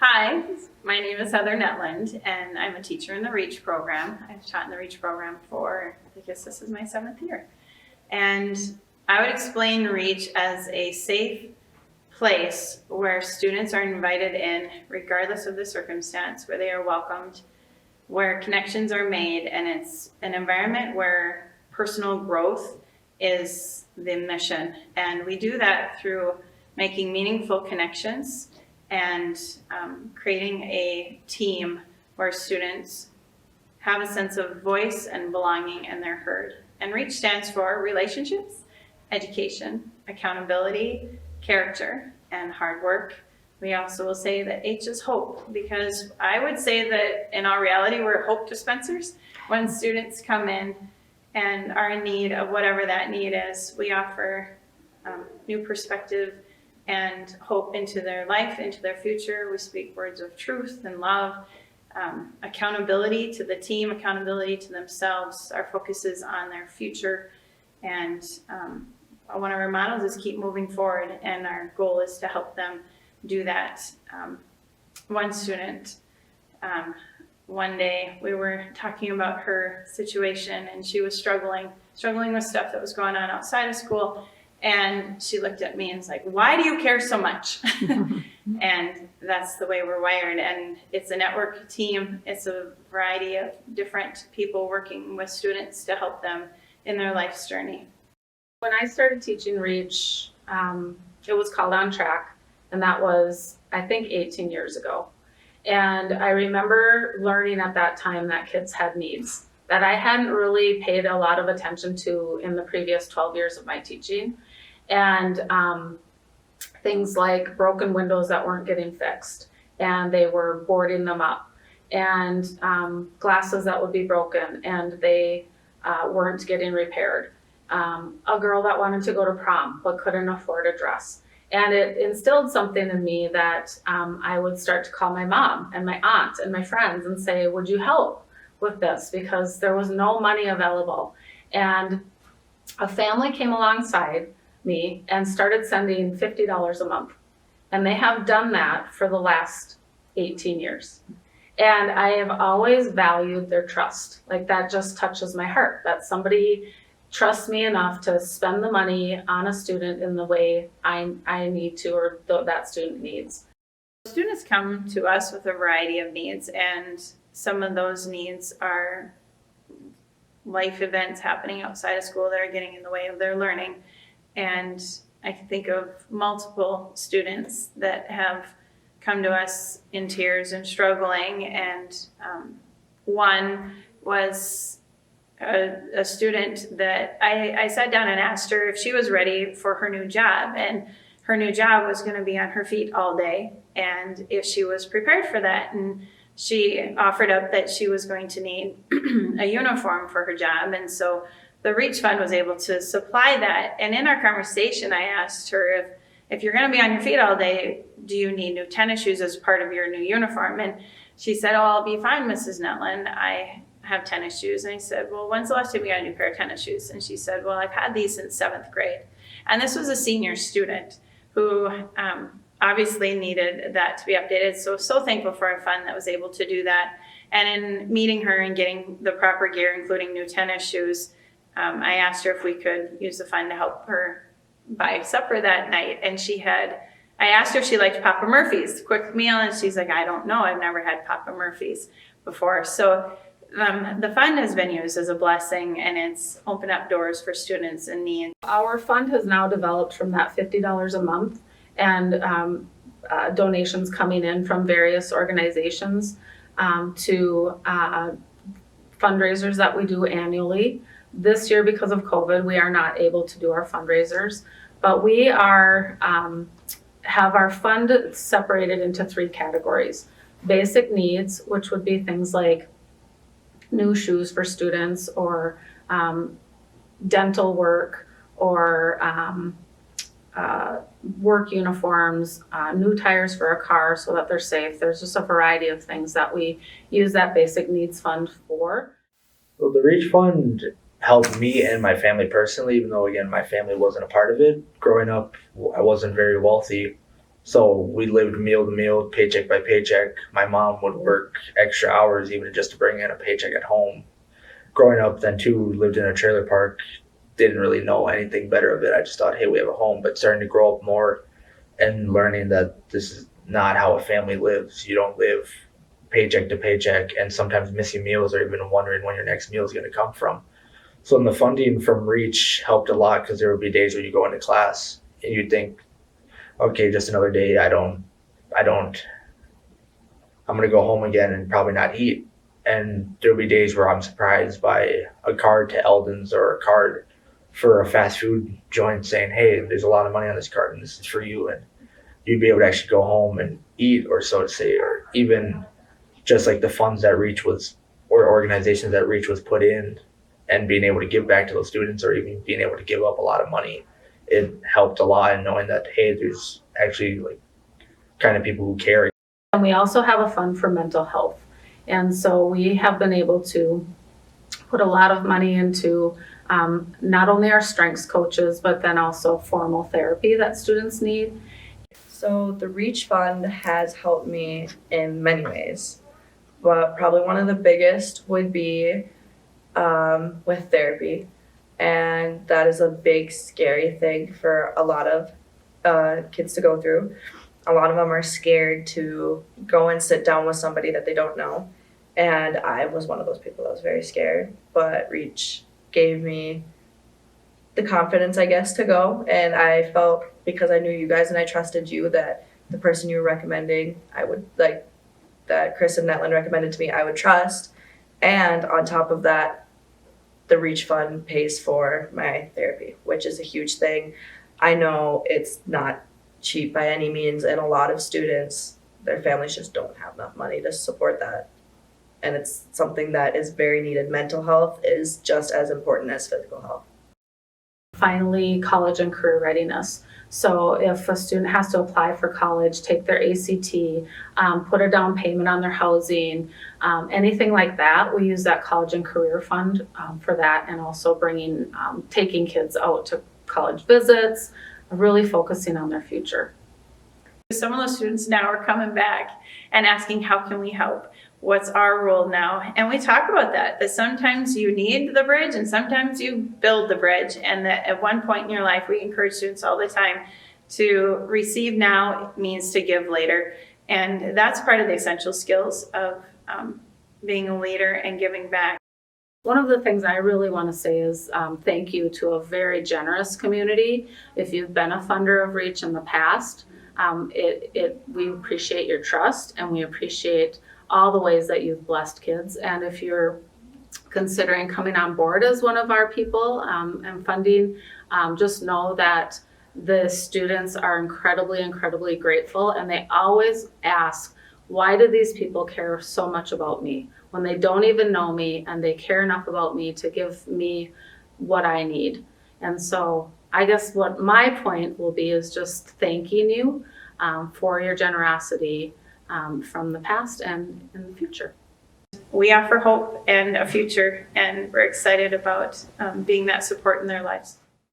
Hi, my name is Heather Netland, and I'm a teacher in the REACH program. I've taught in the REACH program for, I guess this is my 7th year. And I would explain REACH as a safe place where students are invited in, regardless of the circumstance, where they are welcomed, where connections are made, and it's an environment where personal growth is the mission. And we do that through making meaningful connections and creating a team where students have a sense of voice and belonging and they're heard. And REACH stands for relationships, education, accountability, character, and hard work. We also will say that H is hope, because I would say that in all reality, we're hope dispensers. When students come in and are in need of whatever that need is, we offer new perspective and hope into their life, into their future. We speak words of truth and love, accountability to the team, accountability to themselves. Our focus is on their future, and one of our models is keep moving forward, and our goal is to help them do that. One student, one day we were talking about her situation, and she was struggling with stuff that was going on outside of school. And she looked at me and was like, "Why do you care so much?" And that's the way we're wired. And it's a network team. It's a variety of different people working with students to help them in their life's journey. When I started teaching REACH, it was called On Track, and that was, I think, 18 years ago. And I remember learning at that time that kids had needs that I hadn't really paid a lot of attention to in the previous 12 years of my teaching. And things like broken windows that weren't getting fixed, and they were boarding them up, and glasses that would be broken and they weren't getting repaired. A girl that wanted to go to prom but couldn't afford a dress. And it instilled something in me that I would start to call my mom and my aunt and my friends and say, "Would you help with this?" Because there was no money available. And a family came alongside me and started sending $50 a month. And they have done that for the last 18 years. And I have always valued their trust. Like, that just touches my heart, that somebody trusts me enough to spend the money on a student in the way I need to, or that student needs. Students come to us with a variety of needs, and some of those needs are life events happening outside of school that are getting in the way of their learning. And I can think of multiple students that have come to us in tears and struggling. And one was a student that I sat down and asked her if she was ready for her new job. And her new job was going to be on her feet all day, and if she was prepared for that. And she offered up that she was going to need a uniform for her job. And so the REACH Fund was able to supply that. And in our conversation, I asked her, if you're going to be on your feet all day, do you need new tennis shoes as part of your new uniform? And she said, "Oh, I'll be fine, Mrs. Netland. I have tennis shoes." And I said, "Well, when's the last time you got a new pair of tennis shoes?" And she said, "Well, I've had these since 7th grade. And this was a senior student who obviously needed that to be updated. So thankful for our fund that was able to do that. And in meeting her and getting the proper gear, including new tennis shoes, I asked her if we could use the fund to help her buy supper that night. And I asked her if she liked Papa Murphy's quick meal, and she's like, "I don't know. I've never had Papa Murphy's before." So the fund has been used as a blessing, and it's opened up doors for students in need. Our fund has now developed from that $50 a month and donations coming in from various organizations to fundraisers that we do annually. This year, because of COVID, we are not able to do our fundraisers, but we are have our fund separated into 3 categories. Basic needs, which would be things like new shoes for students, or dental work, or work uniforms, new tires for a car so that they're safe. There's just a variety of things that we use that basic needs fund for. Well, the REACH Fund helped me and my family personally, even though, again, my family wasn't a part of it. Growing up, I wasn't very wealthy. So we lived meal to meal, paycheck by paycheck. My mom would work extra hours even just to bring in a paycheck at home. Growing up then too, lived in a trailer park, didn't really know anything better of it. I just thought, hey, we have a home. But starting to grow up more and learning that this is not how a family lives. You don't live paycheck to paycheck and sometimes missing meals or even wondering when your next meal is going to come from. So the funding from Reach helped a lot because there would be days where you go into class and you'd think, okay, just another day. I'm going to go home again and probably not eat. And there'll be days where I'm surprised by a card to Eldon's or a card for a fast food joint saying, hey, there's a lot of money on this card and this is for you. And you'd be able to actually go home and eat, or so to say, or even just like the funds that Reach was, or organizations that Reach was put in, and being able to give back to those students, or even being able to give up a lot of money. It helped a lot in knowing that, hey, there's actually like kind of people who care. And we also have a fund for mental health. And so we have been able to put a lot of money into not only our strengths coaches, but then also formal therapy that students need. So the Reach Fund has helped me in many ways, but probably one of the biggest would be with therapy. And that is a big, scary thing for a lot of kids to go through. A lot of them are scared to go and sit down with somebody that they don't know. And I was one of those people that was very scared, but Reach gave me the confidence, I guess, to go. And I felt, because I knew you guys and I trusted you, that the person you were recommending, I would like, that Chris and Netland recommended to me, I would trust. And on top of that, the Reach Fund pays for my therapy, which is a huge thing. I know it's not cheap by any means, and a lot of students, their families just don't have enough money to support that. And it's something that is very needed. Mental health is just as important as physical health. Finally, college and career readiness. So if a student has to apply for college, take their ACT, put a down payment on their housing, anything like that, we use that college and career fund for that, and also taking kids out to college visits, really focusing on their future. Some of those students now are coming back and asking, how can we help? What's our role now? And we talk about that sometimes you need the bridge and sometimes you build the bridge. And that at one point in your life, we encourage students all the time to receive now means to give later. And that's part of the essential skills of being a leader and giving back. One of the things I really want to say is thank you to a very generous community. If you've been a funder of Reach in the past, we appreciate your trust, and we appreciate all the ways that you've blessed kids. And if you're considering coming on board as one of our people and funding, just know that the students are incredibly, incredibly grateful, and they always ask, why do these people care so much about me when they don't even know me and they care enough about me to give me what I need? And so I guess what my point will be is just thanking you for your generosity from the past and in the future. We offer hope and a future, and we're excited about being that support in their lives.